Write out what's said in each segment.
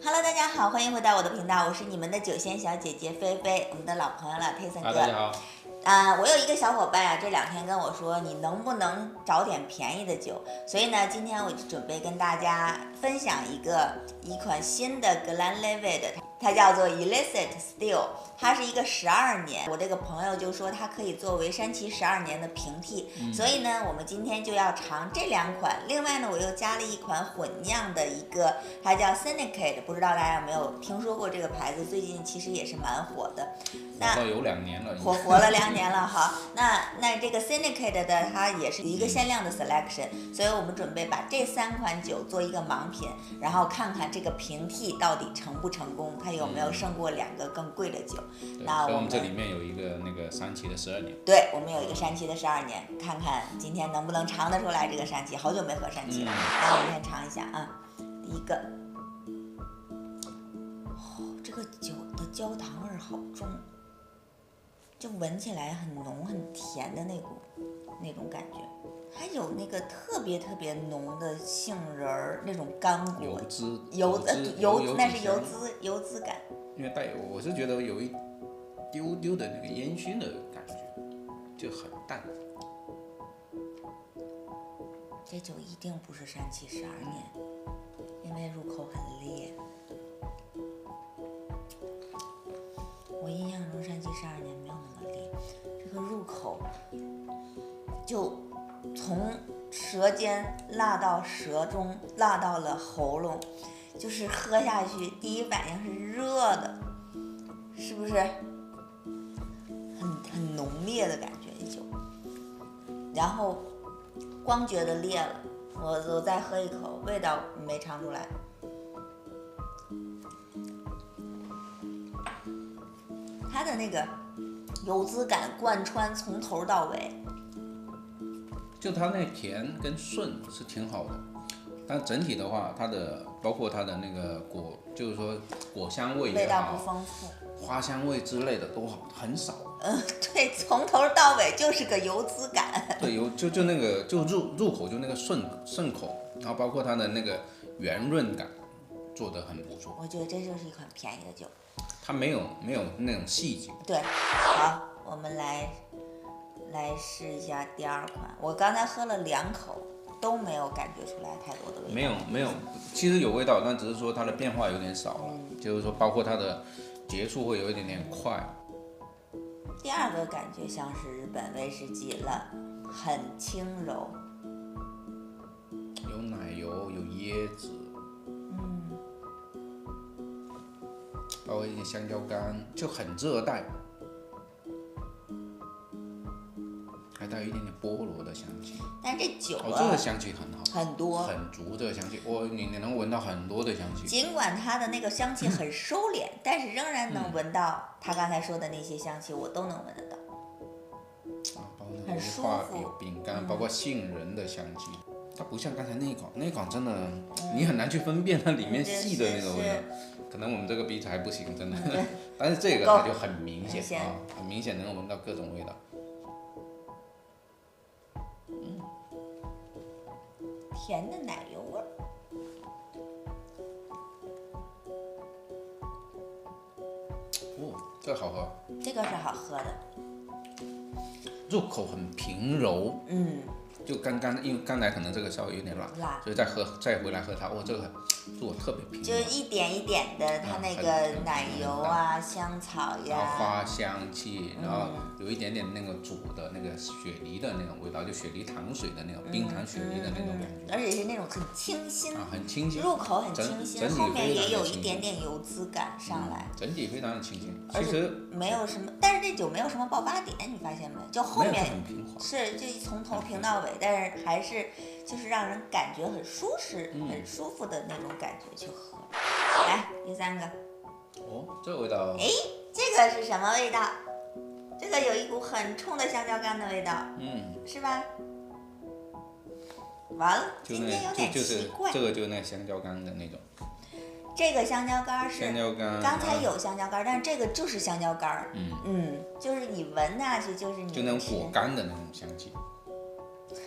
Hello，大家好，欢迎回到我的频道，我是你们的酒仙小姐姐菲菲，我们的老朋友了，Tyson 哥。大家好。我有一个小伙伴啊，这2天跟我说，你能不能找点便宜的酒？所以呢，今天我就准备跟大家分享一款新的 Glenlivet， 它叫做 Illicit Still， 它是一个12年。我这个朋友就说它可以作为山崎12年的平替，所以呢，我们今天就要尝这2款。另外呢，我又加了一款混酿的一个，它叫 Syndicate， 不知道大家有没有听说过这个牌子？最近其实也是蛮火的。那有2年了，活了2年了哈。那这个 Syndicate 的它也是一个限量的 selection，所以我们准备把这3款酒做一个盲品，然后看看这个平替到底成不成功，它有没有胜过2个更贵的酒。那所以我们这里面有一个那个山崎的12年。对，我们有一个山崎的12年，看看今天能不能尝得出来这个山崎，好久没喝山崎了。那我们先尝一下啊，第一个，这个酒的焦糖味好重。就闻起来很浓很甜的那种感觉，还有那个特别浓的杏仁儿那种干果油脂，那是油脂感。因为带有，我是觉得有一丢丢的那个烟熏的感觉，就很淡。这酒一定不是山崎12年，因为入口很烈。我印象中山崎12年没有那么烈，这个入口就从舌尖辣到舌中，辣到了喉咙，就是喝下去第一反应是热的，是不是很浓烈的感觉酒？然后光觉得烈了，我再喝一口，味道没尝出来。它的那个油脂感贯穿从头到尾，就它那甜跟顺是挺好的，但整体的话，包括它的那个果，就是说果香味味道不丰富，花香味之类的都很少。对，从头到尾就是个油脂感。对，就那个就入口就那个顺口，然后包括它的那个圆润感做得很不错。我觉得这就是一款便宜的酒。它没有那种细节。对，好，我们来试一下第2款。我刚才喝了2口，都没有感觉出来太多的味道。没有，其实有味道，但只是说它的变化有点少了。就是说，包括它的结束会有一点快。第2个感觉像是日本威士忌了，很轻柔，有奶油，有椰子。包括一点香蕉干，就很热带，还带有一点点菠萝的香气。但这酒这个香气很好，很多，很足的香气。你能闻到很多的香气。尽管它的那个香气很收敛，但是仍然能闻到他刚才说的那些香气，我都能闻得到。包括很舒服，饼干，包括杏仁的香气。它不像刚才那一款真的，你很难去分辨它里面细的那个味道。可能我们这个鼻子还不行，真的。但是这个它就很明显啊，很明显能够闻到各种味道。甜的奶油味儿。这个好喝。这个是好喝的。入口很平柔。就因为刚才可能这个稍微有点辣，所以再回来喝它，这个做特别平，就一点一点的，它那个奶油啊、香草呀，然后花香气，然后有一点点那个煮的那个雪梨的那种味道，就雪梨糖水的那种冰糖雪梨的那种感觉，而且是那种很清新，很清新，入口很清新，后面也有一点点油脂感上来，整体非常的清新，其实没有什么，但是这酒没有什么爆发点，你发现没？就后面是就从头平到尾，但是还是就是让人感觉很舒适、很舒服的那种感觉去喝。来，第3个。这个味道。这个是什么味道？这个有一股很冲的香蕉干的味道。是吧？完了，今天有点奇怪。这个就是那香蕉干的那种。这个香蕉干是香蕉干，刚才有香蕉干，但是这个就是香蕉干。就是你闻下去就是你就那种果干的那种香气，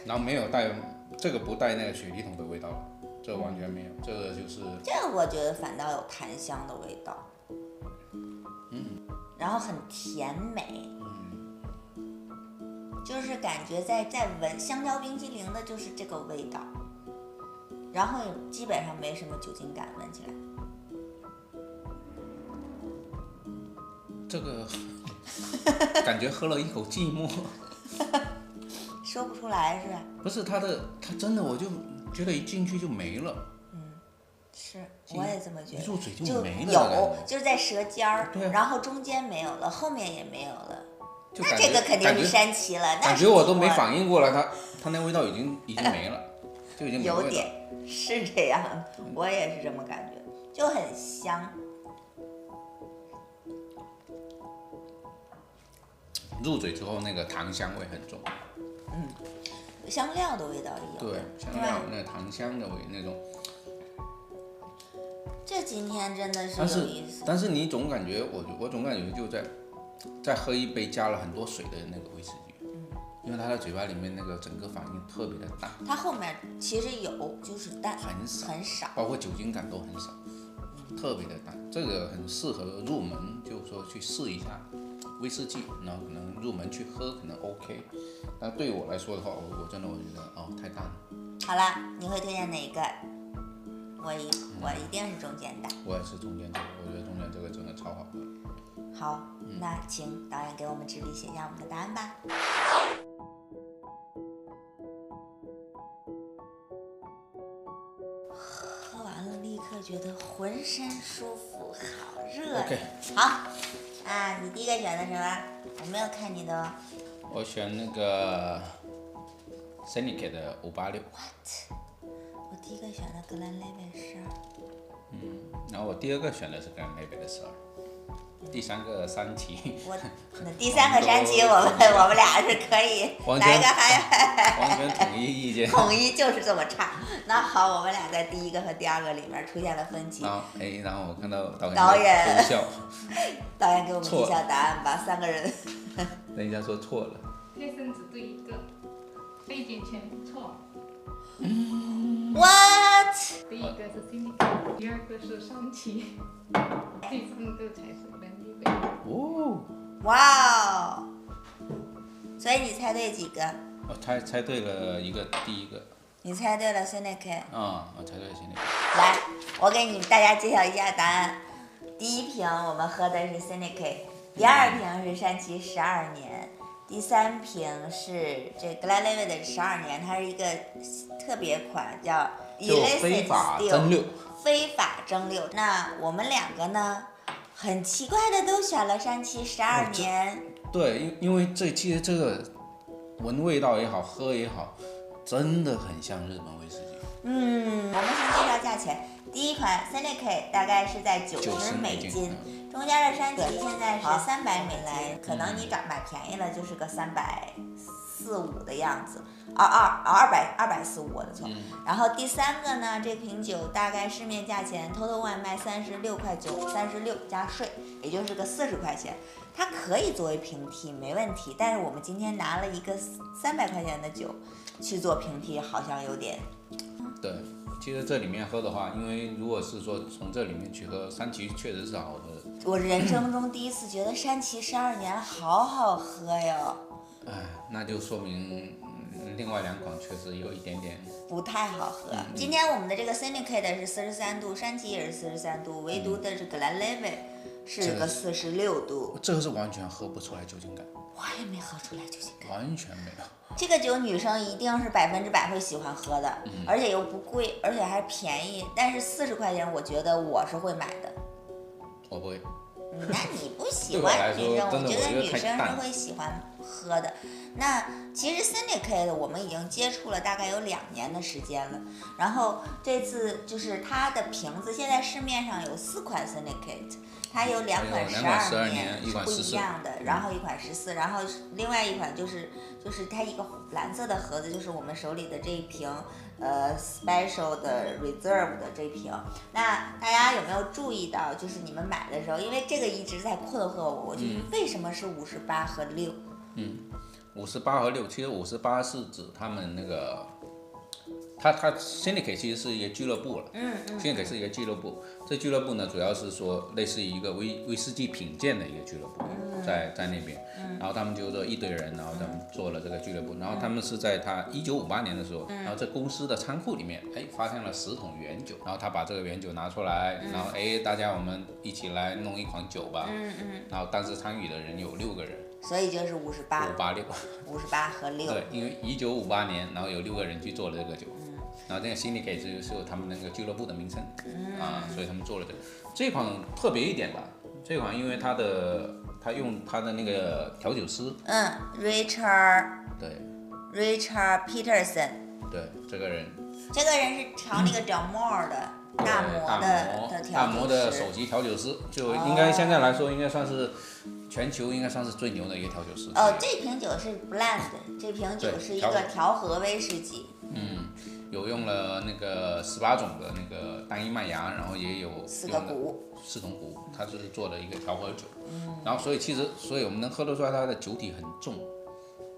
然后没有带这个不带那个雪梨桶的味道了。这完全没有，这个就是这个我觉得反倒有檀香的味道，然后很甜美，就是感觉在闻香蕉冰激凌的就是这个味道，然后也基本上没什么酒精感，闻起来。这个感觉喝了一口寂寞，说不出来是吧？不是它真的我就觉得一进去就没了。是，我也这么觉得。一入嘴就没了。有，就是在舌尖儿，对啊，然后中间没有了，后面也没有了。那这个肯定是山崎了。感觉我都没反应过来，它那味道已经没了，就已经没味了。有点是这样，我也是这么感觉，就很香。入嘴之后那个糖香味很重。香料的味道也有。对，香料那个糖香的味那种。这今天真的是有意思。但是你总感觉我总感觉就在喝一杯加了很多水的那个威士忌，因为它在嘴巴里面那个整个反应特别的淡。它后面其实有，就是淡，很少，包括酒精感都很少，特别的淡。这个很适合入门，就是说去试一下威士忌，然后可能入门去喝可能 OK。但对我来说的话，我真的觉得太淡了。好了，你会推荐哪一个？我一定是中间的。我也是中间这个，我觉得中间这个真的超好喝。好，那请导演给我们纸笔写下我们的答案吧。喝完了立刻觉得浑身舒服，好热呀。Okay. 好，你第一个选的什么？我没有看你的哦。我选那个 Seneca 的586。What？ 我第一个选的格兰雷贝12。然后我第二个选的是格兰雷贝的12。第三个山崎，那第三个山崎我们俩是可以，哪一个还完全统一意见，统一就是这么差。那好，我们俩在第一个和第二个里面出现了分歧。然后我看到导演偷笑，导演给我们揭晓答案吧，三个人。人家说错了，贴身只对一个，背景全错。What？ 第一个是 Seneca， 第二个是山崎，第三个才是格兰雷贝。哇哦！所以你猜对几个？我猜对了第一个。你猜对了 Seneca。我猜对了 Seneca。来，我给你们大家揭晓一下答案。第一瓶我们喝的是 Seneca， 第二瓶是山崎12年。第三瓶是这格兰雷贝的12年，它是一个特别款，叫 Illicit 非法蒸馏。非法蒸馏。那我们两个呢，很奇怪的都选了山崎12年。对，因为其实这个闻味道也好，喝也好，真的很像日本威士忌。我们先介绍价钱。第一款 Seneca 大概是在90美金。中间的山崎现在是300美金，可能你买便宜了就是个345的样子，245我的错。然后第三个呢，这瓶酒大概市面价钱 Total Wine 卖36块9， 36加税，也就是个40块钱。它可以作为平替没问题，但是我们今天拿了一个300块钱的酒去做平替，好像有点。对。其实这里面喝的话，因为如果是说从这里面去喝，山崎确实是好喝的。我人生中第一次觉得山崎12年好好喝哟。那就说明另外两款确实有一点点不太好喝。今天我们的这个 Seneca 的是43度，山崎也是43度，唯独的是格兰雷贝是个46度。这个是完全喝不出来酒精感。我也没喝出来酒精感。完全没有。这个酒女生一定是100%会喜欢喝的，而且又不贵，而且还便宜。但是40块钱，我觉得我是会买的。我不会。那你不喜欢女生，我觉得女生是会喜欢喝的。那其实 Seneca 的我们已经接触了大概有2年的时间了，然后这次就是它的瓶子，现在市面上有4款 Seneca， 它有2款12年是不一样的，然后一款14，然后另外一款就是它一个蓝色的盒子，就是我们手里的这一瓶Special 的 Reserve 的这瓶。那大家有没有注意到，就是你们买的时候，因为这个一直在困惑我，就是为什么是58和6？58和6，其实58是指他们那个它 Syndicate 其实是一个俱乐部了，Syndicate 是一个俱乐部。这俱乐部呢，主要是说类似于一个威士忌品鉴的一个俱乐部，在那边。然后他们就说一堆人，然后他们做了这个俱乐部。然后他们是在他1958年的时候，然后在公司的仓库里面，发现了10桶原酒。然后他把这个原酒拿出来，然后大家我们一起来弄一款酒吧。然后当时参与的人有6个人。所以就是58和6。对，因为1958年，然后有6个人去做了这个酒。然后这个Syndicate就是他们那个俱乐部的名称所以他们做了这款特别一点吧。这款因为他用他的那个调酒师，Richard Peterson， 对，这个人是调那个 John Moore 的大摩的首席调酒师，就应该现在来说应该算是全球应该算是最牛的一个调酒师。这瓶酒是 blend， 这瓶酒是一个调和威士忌。有用了那个18种的那个单一麦芽，然后也有4桶谷，它是做的一个调和酒。然后所以我们能喝得出来它的酒体很重，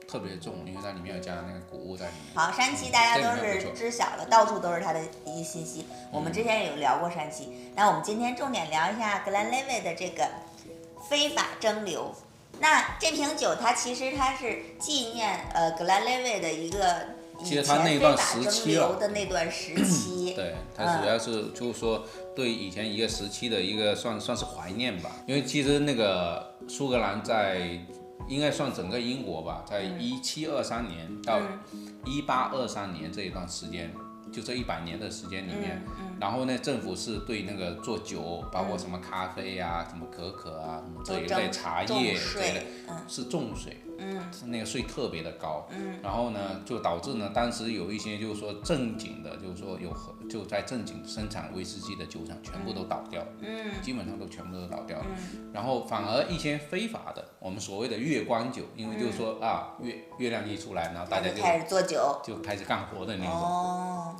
特别重，因为它里面有加那个谷物在里面。好，山崎大家都是知晓的，到处都是它的一些信息。我们之前也有聊过山崎，那我们今天重点聊一下 Glenlivet 的这个非法蒸馏。那这瓶酒它其实是纪念Glenlivet 的一个其实他那段时期的那段时期，对，他主要是就是说对以前一个时期的一个算是怀念吧，因为其实那个苏格兰应该算整个英国吧，在1723年到1823年这一段时间，就这100年的时间里面，然后呢，政府是对那个做酒，包括什么咖啡啊、什么可可啊、什么这一类茶叶这一类，是重税。那个税特别的高，然后呢，就导致呢，当时有一些就是说正经的，就是说就在正经生产威士忌的酒厂全部都倒掉，基本上全部都倒掉了，然后反而一些非法的，我们所谓的月光酒，因为就是说月亮一出来，然后大家就开始做酒，就开始干活的那种，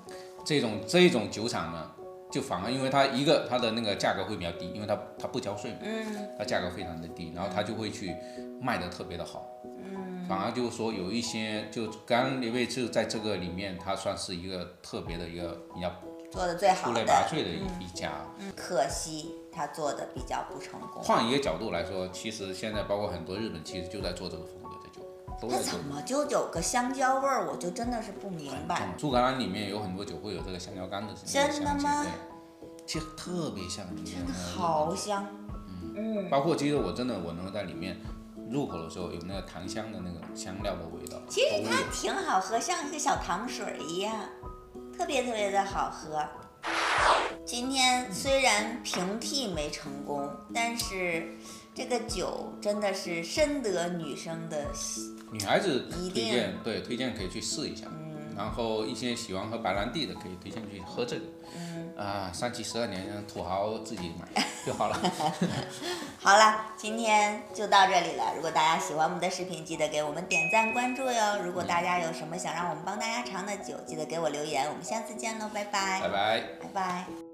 这种酒厂呢。就反而因为它的那个价格会比较低，因为它不交税嘛，它价格非常的低，然后它就会去卖的特别的好，反而就是说有一些就Glenlivet就在这个里面，它算是一个特别的一个比较做的最好的出类拔萃的一家，可惜它做的比较不成功。换一个角度来说，其实现在包括很多日本其实就在做这个风格的酒。它怎么就有个香蕉味儿？我就真的是不明白。苏格兰里面有很多酒会有这个香蕉干的香气，真的吗？其实特别像，真的好香。包括其实我能在里面入口的时候有那个糖香的那个香料的味道。其实它挺好喝，像一个小糖水一样，特别的好喝。今天虽然平替没成功，但是这个酒真的是深得女生的女孩子推荐可以去试一下。然后一些喜欢喝白兰地的可以推荐去喝这个。3期12年土豪自己买就好了。好了，今天就到这里了。如果大家喜欢我们的视频，记得给我们点赞关注哟。如果大家有什么想让我们帮大家尝的酒，记得给我留言。我们下次见喽，拜拜。拜拜。拜拜。